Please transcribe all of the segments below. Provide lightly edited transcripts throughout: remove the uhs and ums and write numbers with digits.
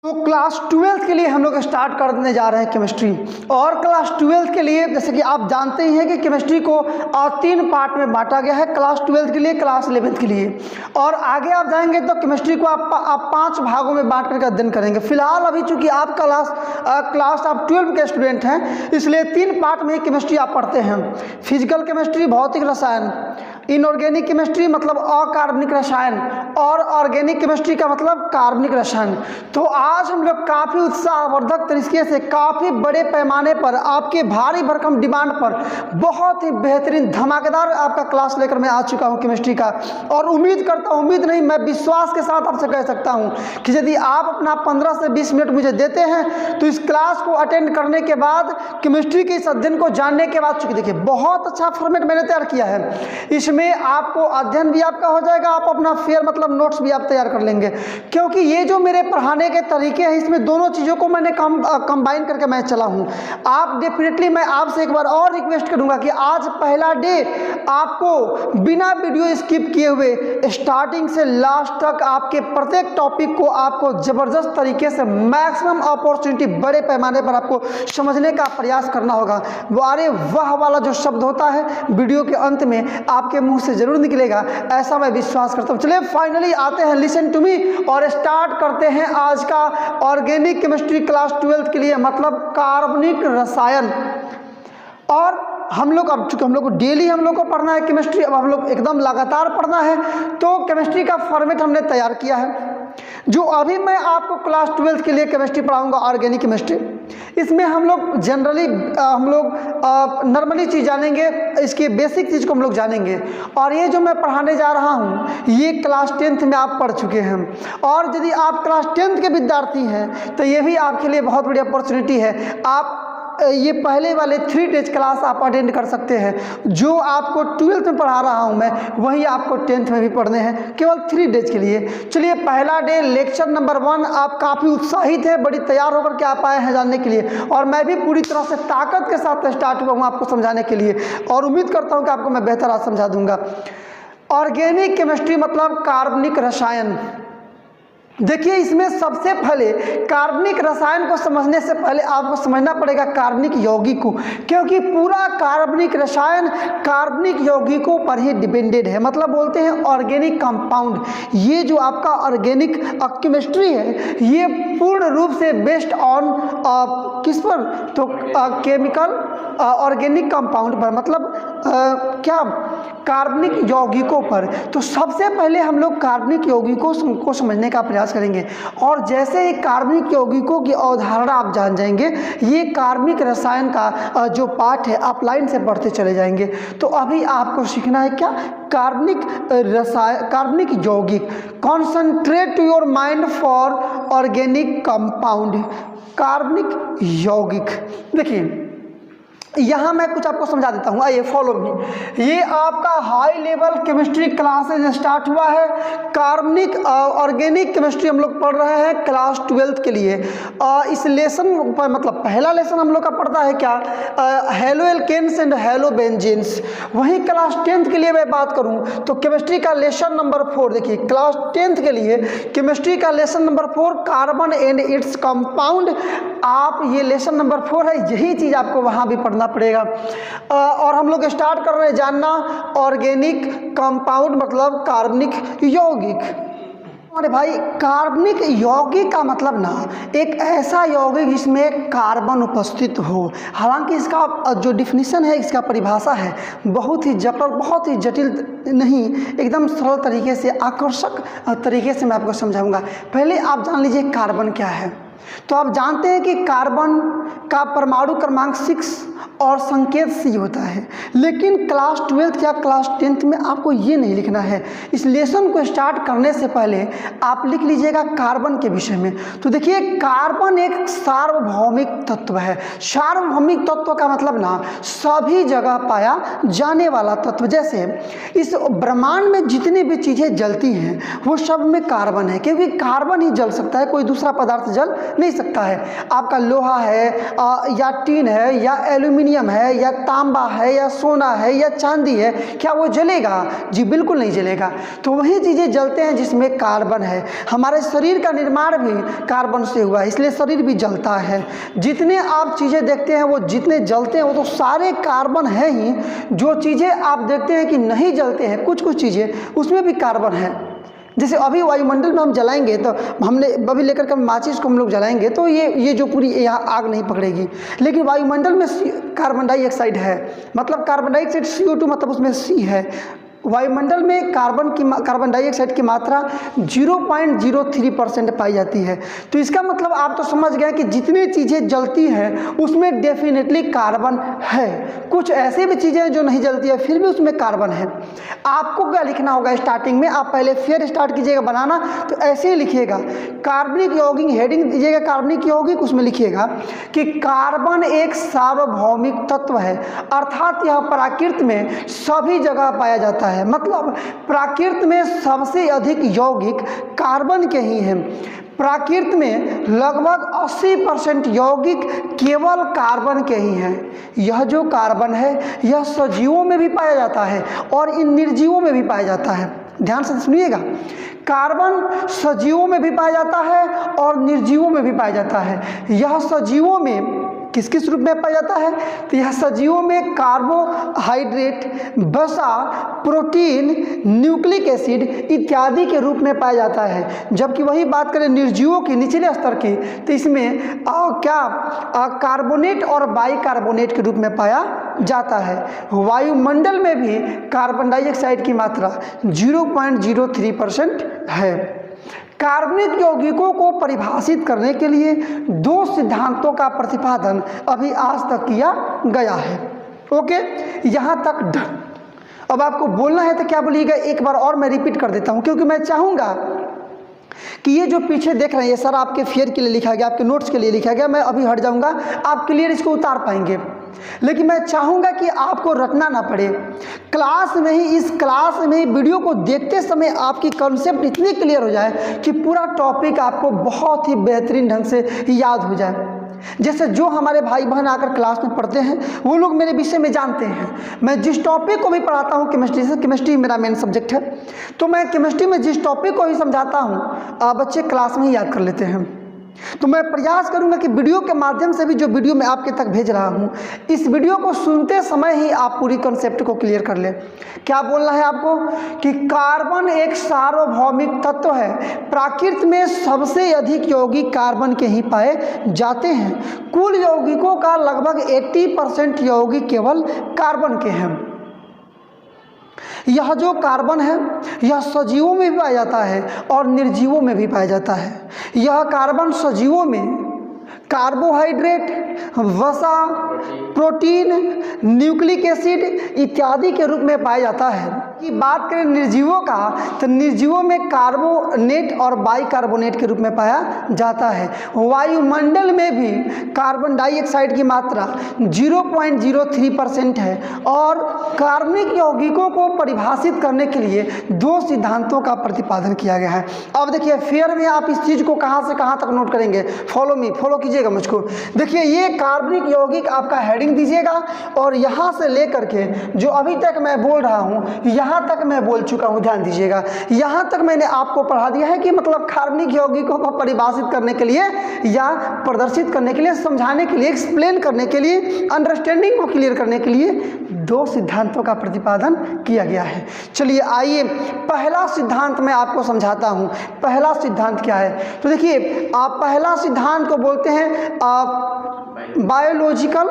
तो class 12th के लिए हम लोग स्टार्ट करने जा रहे हैं केमिस्ट्री। और क्लास 12th के लिए जैसे कि आप जानते ही हैं कि केमिस्ट्री को 3 पार्ट में बांटा गया है, क्लास 12th के लिए, क्लास 11th के लिए। और आगे आप जाएंगे तो केमिस्ट्री को आप 5 भागों में बांट करके अध्ययन करेंगे। फिलहाल अभी चूंकि आप क्लास आप 12 के स्टूडेंट हैं, इसलिए 3 पार्ट में केमिस्ट्री आप पढ़ते हैं। फिजिकल केमिस्ट्री, भौतिक रसायन, इनऑर्गेनिक केमिस्ट्री मतलब अकार्बनिक रसायन, और ऑर्गेनिक केमिस्ट्री का मतलब कार्बनिक रसायन। तो आज हम लोग काफ़ी उत्साहवर्धक तरीके से, काफ़ी बड़े पैमाने पर, आपके भारी भरकम डिमांड पर बहुत ही बेहतरीन धमाकेदार आपका क्लास लेकर मैं आ चुका हूँ केमिस्ट्री का। और उम्मीद नहीं, मैं विश्वास के साथ आपसे कह सकता हूँ कि यदि आप अपना 15 से 20 मिनट मुझे देते हैं तो इस क्लास को अटेंड करने के बाद, केमिस्ट्री के इस अध्ययन को जानने के बाद, चूँकि देखिए बहुत अच्छा फॉर्मेट मैंने तैयार किया है, इसमें आपको अध्ययन भी आपका हो जाएगा, आप अपना फेयर मतलब नोट्स भी आप तैयार कर लेंगे। क्योंकि ये जो मेरे पढ़ाने के तरीके हैं, इसमें दोनों चीज़ों को मैंने कंबाइन करके मैं चला हूँ। आप डेफिनेटली, मैं आपसे एक बार और रिक्वेस्ट करूँगा कि आज पहला डे आपको बिना वीडियो स्किप किए हुए स्टार्टिंग से लास्ट तक आपके प्रत्येक टॉपिक को आपको ज़बरदस्त तरीके से, मैक्सिमम अपॉर्चुनिटी, बड़े पैमाने पर आपको समझने का प्रयास करना होगा। वो अरे वाह वाला जो शब्द होता है वीडियो के अंत में आपके मुंह से जरूर निकलेगा, ऐसा मैं विश्वास करता हूँ। चलिए फाइनली आते हैं लिसन टू मी और स्टार्ट करते हैं आज का ऑर्गेनिक केमिस्ट्री क्लास 12th के लिए, मतलब कार्बनिक रसायन। और हम लोग अब चूँकि हम लोग को डेली हम लोग को पढ़ना है केमिस्ट्री, अब हम लोग एकदम लगातार पढ़ना है, तो केमिस्ट्री का फॉर्मेट हमने तैयार किया है। जो अभी मैं आपको क्लास 12th के लिए केमिस्ट्री पढ़ाऊंगा, ऑर्गेनिक केमिस्ट्री, इसमें हम लोग जनरली नॉर्मली चीज़ जानेंगे, इसकी बेसिक चीज़ को हम लोग जानेंगे। और ये जो मैं पढ़ाने जा रहा हूँ, ये क्लास 10th में आप पढ़ चुके हैं। और यदि आप क्लास 10th के विद्यार्थी हैं तो ये भी आपके लिए बहुत बड़ी अपॉर्चुनिटी है। आप ये पहले वाले 3 डेज क्लास आप अटेंड कर सकते हैं। जो आपको 12th में पढ़ा रहा हूं मैं, वही आपको 10th में भी पढ़ने हैं, केवल 3 डेज के लिए। चलिए पहला डे लेक्चर नंबर 1, आप काफ़ी उत्साहित हैं, बड़ी तैयार होकर के आप आए हैं जानने के लिए। और मैं भी पूरी तरह से ताकत के साथ स्टार्ट हुआ हूँ आपको समझाने के लिए, और उम्मीद करता हूँ कि आपको मैं बेहतर आज समझा दूंगा। ऑर्गेनिक केमिस्ट्री मतलब कार्बनिक रसायन। देखिए, इसमें सबसे पहले कार्बनिक रसायन को समझने से पहले आपको समझना पड़ेगा कार्बनिक यौगिक को, क्योंकि पूरा कार्बनिक रसायन कार्बनिक यौगिकों पर ही डिपेंडेड है। मतलब बोलते हैं ऑर्गेनिक कंपाउंड। ये जो आपका ऑर्गेनिक केमिस्ट्री है, ये पूर्ण रूप से बेस्ड ऑन किस पर? तो केमिकल ऑर्गेनिक कंपाउंड पर, मतलब क्या? कार्बनिक यौगिकों पर। तो सबसे पहले हम लोग कार्बनिक यौगिकों को समझने का प्रयास करेंगे। और जैसे ही कार्बनिक यौगिकों की अवधारणा आप जान जाएंगे, ये कार्बनिक रसायन का जो पाठ है आप लाइन से पढ़ते चले जाएंगे। तो अभी आपको सीखना है क्या? कार्बनिक रसायन, कार्बनिक यौगिक। Concentrate to your mind for organic compound, कार्बनिक यौगिक। देखिए, यहाँ मैं कुछ आपको समझा देता हूँ, आइए फॉलो मी। ये आपका high level chemistry classes start हुआ है। कार्बनिक ऑर्गेनिक केमिस्ट्री हम लोग पढ़ रहे हैं क्लास 12th के लिए। इस लेसन पर, मतलब पहला लेसन हम लोग का पढ़ता है क्या? Halo alkanes and halo benzenes. वहीं क्लास 10th के लिए मैं बात करूँ तो केमिस्ट्री का लेसन नंबर 4, देखिए क्लास 10th के लिए केमिस्ट्री का lesson number 4, carbon and its compound. आप ये लेसन नंबर 4 है, यही चीज़ आपको वहाँ भी पढ़ना पड़ेगा। और हम लोग स्टार्ट कर रहे हैं जानना ऑर्गेनिक कंपाउंड मतलब कार्बनिक यौगिक। अरे भाई, कार्बनिक यौगिक का मतलब ना एक ऐसा यौगिक जिसमें कार्बन उपस्थित हो। हालांकि इसका जो डिफिनीशन है, इसका परिभाषा है, बहुत ही जटिल नहीं, एकदम सरल तरीके से, आकर्षक तरीके से मैं आपको समझाऊंगा। पहले आप जान लीजिए कार्बन क्या है। तो आप जानते हैं कि कार्बन का परमाणु क्रमांक 6 और संकेत C होता है। लेकिन क्लास 12th या क्लास 10th में आपको ये नहीं लिखना है। इस लेसन को स्टार्ट करने से पहले आप लिख लीजिएगा कार्बन के विषय में। तो देखिए, कार्बन एक सार्वभौमिक तत्व है। सार्वभौमिक तत्व का मतलब ना सभी जगह पाया जाने वाला तत्व। जैसे इस ब्रह्मांड में जितनी भी चीज़ें जलती हैं वो सब में कार्बन है, क्योंकि कार्बन ही जल सकता है, कोई दूसरा पदार्थ जल नहीं सकता है। आपका लोहा है या टीन है या एल्यूमिनियम है या तांबा है या सोना है या चांदी है, क्या वो जलेगा? जी बिल्कुल नहीं जलेगा। तो वही चीज़ें जलते हैं जिसमें कार्बन है। हमारे शरीर का निर्माण भी कार्बन से हुआ है, इसलिए शरीर भी जलता है। जितने आप चीज़ें देखते हैं वो जितने जलते हैं वो तो सारे कार्बन है ही। जो चीज़ें आप देखते हैं कि नहीं जलते हैं, कुछ कुछ चीज़ें उसमें भी कार्बन है। जैसे अभी वायुमंडल में हम जलाएंगे तो हमने अभी लेकर के माचिस को हम लोग जलाएंगे तो ये जो पूरी यहाँ आग नहीं पकड़ेगी, लेकिन वायुमंडल में कार्बन डाइऑक्साइड है, मतलब कार्बन डाइऑक्साइड CO2 मतलब उसमें C है। वायुमंडल में कार्बन डाइऑक्साइड की मात्रा 0.03% पाई जाती है। तो इसका मतलब आप तो समझ गए कि जितनी चीज़ें जलती हैं उसमें डेफिनेटली कार्बन है। कुछ ऐसे भी चीज़ें हैं जो नहीं जलती है फिर भी उसमें कार्बन है। आपको क्या लिखना होगा स्टार्टिंग में, आप पहले फिर स्टार्ट कीजिएगा बनाना तो ऐसे ही लिखिएगा, कार्बनिक यौगिक, हेडिंग दीजिएगा कार्बनिक यौगिक, उसमें लिखिएगा कि कार्बन एक सार्वभौमिक तत्व है, अर्थात यह प्रकृति में सभी जगह पाया जाता है। मतलब प्रकृति में सबसे अधिक यौगिक कार्बन के ही हैं। प्रकृति में लगभग 80% यौगिक केवल कार्बन के ही हैं। यह जो कार्बन है यह सजीवों में भी पाया जाता है और इन निर्जीवों में भी पाया जाता है। ध्यान से सुनिएगा, कार्बन सजीवों में भी पाया जाता है और निर्जीवों में भी पाया जाता है। यह सजीवों में किस किस रूप में पाया जाता है? तो यह सजीवों में कार्बोहाइड्रेट, वसा, प्रोटीन, न्यूक्लिक एसिड इत्यादि के रूप में पाया जाता है। जबकि वही बात करें निर्जीवों की, निचले स्तर की, तो इसमें कार्बोनेट और बाइकार्बोनेट के रूप में पाया जाता है। वायुमंडल में भी कार्बन डाइऑक्साइड की मात्रा 0.03% है। कार्बनिक यौगिकों को परिभाषित करने के लिए 2 सिद्धांतों का प्रतिपादन अभी आज तक किया गया है। ओके, यहाँ तक डन। अब आपको बोलना है तो क्या बोलिएगा, एक बार और मैं रिपीट कर देता हूँ, क्योंकि मैं चाहूँगा कि ये जो पीछे देख रहे हैं ये सर आपके फेयर के लिए लिखा गया, आपके नोट्स के लिए लिखा गया। मैं अभी हट जाऊँगा, आप क्लियर इसको उतार पाएंगे, लेकिन मैं चाहूँगा कि आपको रटना ना पड़े। क्लास में ही, इस क्लास में ही वीडियो को देखते समय आपकी कॉन्सेप्ट इतनी क्लियर हो जाए कि पूरा टॉपिक आपको बहुत ही बेहतरीन ढंग से याद हो जाए। जैसे जो हमारे भाई बहन आकर क्लास में पढ़ते हैं वो लोग मेरे विषय में जानते हैं। मैं जिस टॉपिक को भी पढ़ाता हूँ केमिस्ट्री से, केमिस्ट्री मेरा मेन सब्जेक्ट है, तो मैं केमिस्ट्री में जिस टॉपिक को ही समझाता हूँ बच्चे क्लास में ही याद कर लेते हैं। तो मैं प्रयास करूंगा कि वीडियो के माध्यम से भी, जो वीडियो मैं आपके तक भेज रहा हूं, इस वीडियो को सुनते समय ही आप पूरी कॉन्सेप्ट को क्लियर कर लें। क्या बोलना है आपको कि कार्बन एक सार्वभौमिक तत्व है, प्रकृति में सबसे अधिक यौगिक कार्बन के ही पाए जाते हैं। कुल यौगिकों का लगभग 80% यौगिक केवल कार्बन के हैं। यह जो कार्बन है यह सजीवों में भी पाया जाता है और निर्जीवों में भी पाया जाता है। यह कार्बन सजीवों में कार्बोहाइड्रेट, वसा, प्रोटीन, न्यूक्लिक एसिड इत्यादि के रूप में पाया जाता है। की बात करें निर्जीवों का, तो निर्जीवों में कार्बोनेट और बाइकार्बोनेट के रूप में पाया जाता है। वायुमंडल में भी कार्बन डाइऑक्साइड की मात्रा 0.03% है और कार्बनिक यौगिकों को परिभाषित करने के लिए 2 सिद्धांतों का प्रतिपादन किया गया है। अब देखिए फेयर में आप इस चीज़ को कहाँ से कहाँ तक नोट करेंगे, फॉलो मी, फॉलो कीजिएगा मुझको। देखिए ये कार्बनिक यौगिक आपका हेडिंग दीजिएगा और यहाँ से लेकर के जो अभी तक मैं बोल रहा हूँ यहाँ तक मैं बोल चुका हूँ, ध्यान दीजिएगा। यहाँ तक मैंने आपको पढ़ा दिया है कि मतलब कार्बनिक यौगिकों को परिभाषित करने के लिए या प्रदर्शित करने के लिए, समझाने के लिए, एक्सप्लेन करने के लिए, अंडरस्टैंडिंग को क्लियर करने के लिए 2 सिद्धांतों का प्रतिपादन किया गया है। चलिए आइए पहला सिद्धांत मैं आपको समझाता हूँ। पहला सिद्धांत क्या है, तो देखिए आप पहला सिद्धांत को बोलते हैं बायोलॉजिकल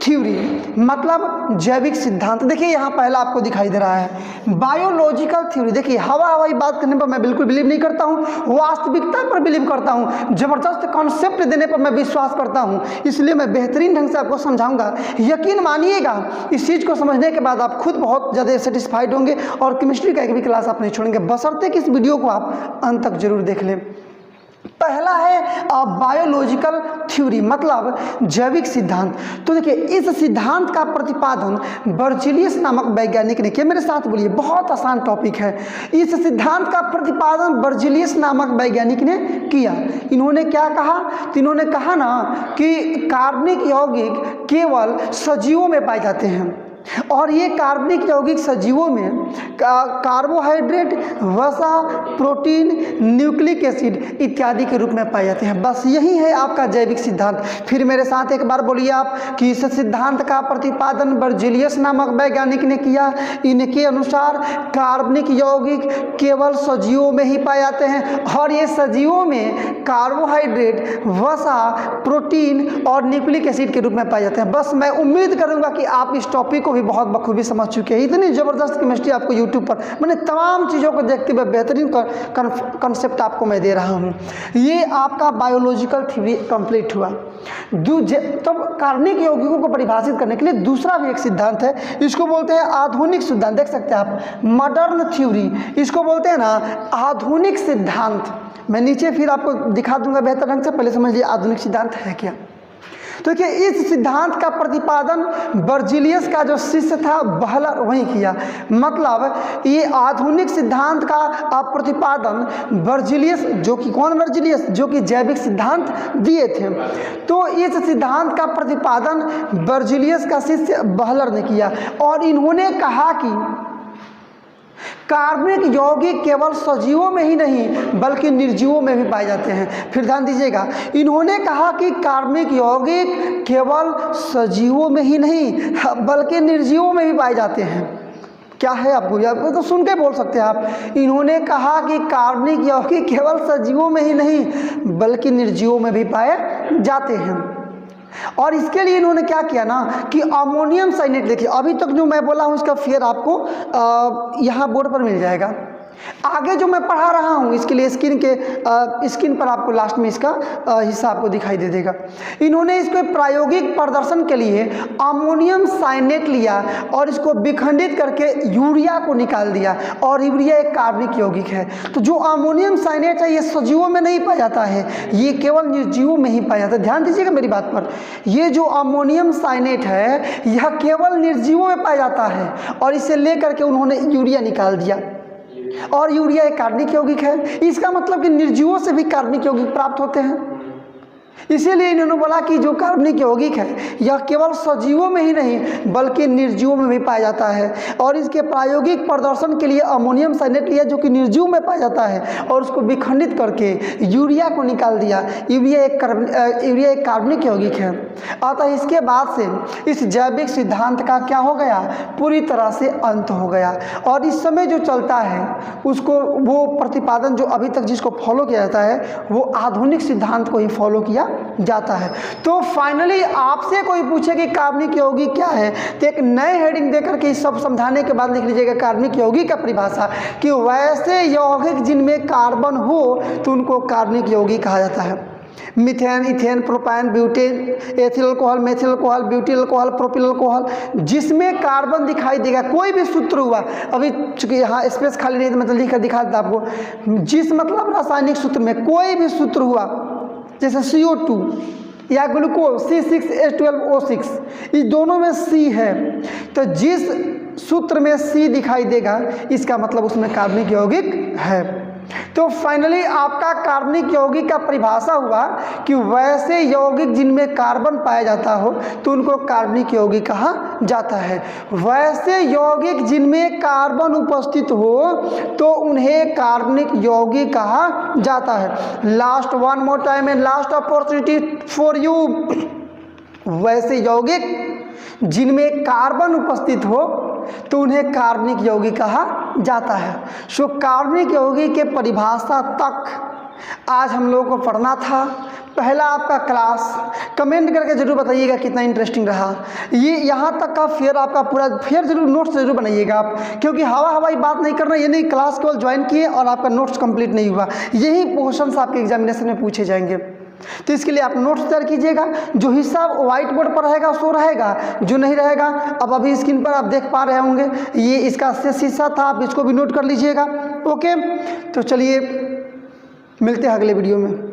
थ्योरी, मतलब जैविक सिद्धांत। देखिए यहाँ पहला आपको दिखाई दे रहा है बायोलॉजिकल थ्योरी। देखिए हवाई बात करने पर मैं बिल्कुल बिलीव नहीं करता हूँ, वास्तविकता पर बिलीव करता हूँ, जबरदस्त कॉन्सेप्ट देने पर मैं विश्वास करता हूँ, इसलिए मैं बेहतरीन ढंग से आपको समझाऊंगा। यकीन मानिएगा इस चीज़ को समझने के बाद आप खुद बहुत ज़्यादा सेटिस्फाइड होंगे और केमिस्ट्री का एक भी क्लास आप नहीं छोड़ेंगे, बशर्ते कि इस वीडियो को आप अंत तक जरूर देख लें। पहला है बायोलॉजिकल थ्योरी, मतलब जैविक सिद्धांत। तो देखिए इस सिद्धांत का प्रतिपादन बर्जिलियस नामक वैज्ञानिक ने किया। मेरे साथ बोलिए, बहुत आसान टॉपिक है। इस सिद्धांत का प्रतिपादन बर्जिलियस नामक वैज्ञानिक ने किया। इन्होंने क्या कहा? तो इन्होंने कहा ना कि कार्बनिक यौगिक केवल सजीवों में पाए जाते हैं, और ये कार्बनिक यौगिक सजीवों में कार्बोहाइड्रेट, वसा, प्रोटीन, न्यूक्लिक एसिड इत्यादि के रूप में पाए जाते हैं। बस यही है आपका जैविक सिद्धांत। फिर मेरे साथ एक बार बोलिए आप कि इस सिद्धांत का प्रतिपादन बर्जिलियस नामक वैज्ञानिक ने किया। इनके अनुसार कार्बनिक यौगिक केवल सजीवों में ही पाए जाते हैं, और ये सजीवों में कार्बोहाइड्रेट, वसा, प्रोटीन और न्यूक्लिक एसिड के रूप में पाए जाते हैं। बस मैं उम्मीद करूँगा कि आप इस टॉपिक को भी बहुत बखूबी समझ चुके हैं। इतनी ज़बरदस्त केमिस्ट्री आपको यूट्यूब पर, मैंने तमाम चीज़ों को देखते हुए बेहतरीन कंसेप्ट आपको मैं दे रहा हूँ। ये आपका बायोलॉजिकल थ्योरी कंप्लीट हुआ। तब कार्बनिक यौगिकों को परिभाषित करने के लिए दूसरा भी एक सिद्धांत है, इसको बोलते हैं आधुनिक सिद्धांत। देख सकते हैं आप, मॉडर्न थ्योरी, इसको बोलते हैं ना आधुनिक सिद्धांत। मैं नीचे फिर आपको दिखा दूंगा बेहतर ढंग से, पहले समझिए आधुनिक सिद्धांत है क्या। तो देखिए इस सिद्धांत का प्रतिपादन बर्जिलियस का जो शिष्य था बहलर वही किया। मतलब ये आधुनिक सिद्धांत का प्रतिपादन बर्जिलियस, जो कि कौन बर्जिलियस, जो कि जैविक सिद्धांत दिए थे। तो इस सिद्धांत का प्रतिपादन बर्जिलियस का शिष्य बहलर ने किया, और इन्होंने कहा कि कार्बनिक यौगिक केवल सजीवों में ही नहीं बल्कि निर्जीवों में भी पाए जाते हैं। फिर ध्यान दीजिएगा, इन्होंने कहा कि कार्बनिक यौगिक केवल सजीवों में ही नहीं बल्कि निर्जीवों में भी पाए जाते हैं। क्या है आपको तो सुन के बोल सकते हैं आप। इन्होंने कहा कि कार्बनिक यौगिक केवल सजीवों में ही नहीं बल्कि निर्जीवों में भी पाए जाते हैं। और इसके लिए इन्होंने क्या किया ना कि अमोनियम साइनेट, देखिए अभी तक जो मैं बोला हूँ इसका फिर आपको यहाँ बोर्ड पर मिल जाएगा। आगे जो मैं पढ़ा रहा हूँ इसके लिए स्क्रीन पर आपको लास्ट में इसका हिस्सा आपको दिखाई दे देगा। इन्होंने इसको प्रायोगिक प्रदर्शन के लिए अमोनियम साइनेट लिया और इसको विखंडित करके यूरिया को निकाल दिया, और यूरिया एक कार्बनिक यौगिक है। तो जो अमोनियम साइनेट है ये सजीवों में नहीं पाया जाता है, ये केवल निर्जीवों में ही पाया जाता है। ध्यान दीजिएगा मेरी बात पर, ये जो अमोनियम साइनेट है यह केवल निर्जीवों में पाया जाता है, और इसे लेकर के उन्होंने यूरिया निकाल दिया, और यूरिया एक कार्बनिक यौगिक है। इसका मतलब कि निर्जीवों से भी कार्बनिक यौगिक प्राप्त होते हैं। इसीलिए इन्होंने बोला कि जो कार्बनिक यौगिक है यह केवल सजीवों में ही नहीं बल्कि निर्जीवों में भी पाया जाता है। और इसके प्रायोगिक प्रदर्शन के लिए अमोनियम साइनेट लिया जो कि निर्जीव में पाया जाता है, और उसको विखंडित करके यूरिया को निकाल दिया। यूरिया एक कार्बनिक यौगिक है। अतः इसके बाद से इस जैविक सिद्धांत का क्या हो गया, पूरी तरह से अंत हो गया। और इस समय जो चलता है उसको, वो प्रतिपादन जो अभी तक जिसको फॉलो किया जाता है वो आधुनिक सिद्धांत को ही फॉलो किया जाता है। तो फाइनली आपसे कोई पूछे कि कार्बनिक यौगिक क्या है, तो एक नए हेडिंग देकर के सब समझाने के बाद लिख लीजिएगा कार्बनिक यौगिक का परिभाषा कि वैसे यौगिक जिनमें कार्बन हो तो उनको कार्बनिक यौगिक कहा जाता है। Methane, ethane, propane, butane, ethyl alcohol, methyl alcohol, butyl alcohol, propyl alcohol, जिसमें कार्बन दिखाई देगा, कोई भी सूत्र हुआ, अभी चूंकि यहाँ स्पेस खाली नहीं तो मतलब लिख कर दिखा देता आपको, जिस मतलब रासायनिक सूत्र में कोई भी सूत्र हुआ जैसे CO2 या ग्लूकोज C6H12O6, इस दोनों में C है, तो जिस सूत्र में C दिखाई देगा इसका मतलब उसमें कार्बनिक यौगिक है। तो फाइनली आपका कार्बनिक यौगिक का परिभाषा हुआ कि वैसे यौगिक जिनमें कार्बन पाया जाता हो तो उनको कार्बनिक यौगिक कहा जाता है। वैसे यौगिक जिनमें कार्बन उपस्थित हो तो उन्हें कार्बनिक यौगिक कहा जाता है। Last one more time and last opportunity for you. वैसे यौगिक जिनमें कार्बन उपस्थित हो तो उन्हें कार्बनिक यौगिक कहा जाता है। सो कार्बनिक यौगिक के परिभाषा तक आज हम लोगों को पढ़ना था। पहला आपका क्लास, कमेंट करके जरूर बताइएगा कितना इंटरेस्टिंग रहा। ये यहाँ तक का फिर आपका पूरा फिर जरूर नोट्स जरूर बनाइएगा आप, क्योंकि हवाई बात नहीं करना। ये नहीं क्लास केवल ज्वाइन किए और आपका नोट्स कंप्लीट नहीं हुआ, यही क्वेश्चंस आपके एग्जामिनेशन में पूछे जाएंगे। तो इसके लिए आप नोट्स तैयार कीजिएगा। जो हिस्सा व्हाइट बोर्ड पर रहेगा सो रहेगा, जो नहीं रहेगा अब अभी स्क्रीन पर आप देख पा रहे होंगे, ये इसका शेष हिस्सा था, आप इसको भी नोट कर लीजिएगा। ओके, तो चलिए मिलते हैं अगले वीडियो में।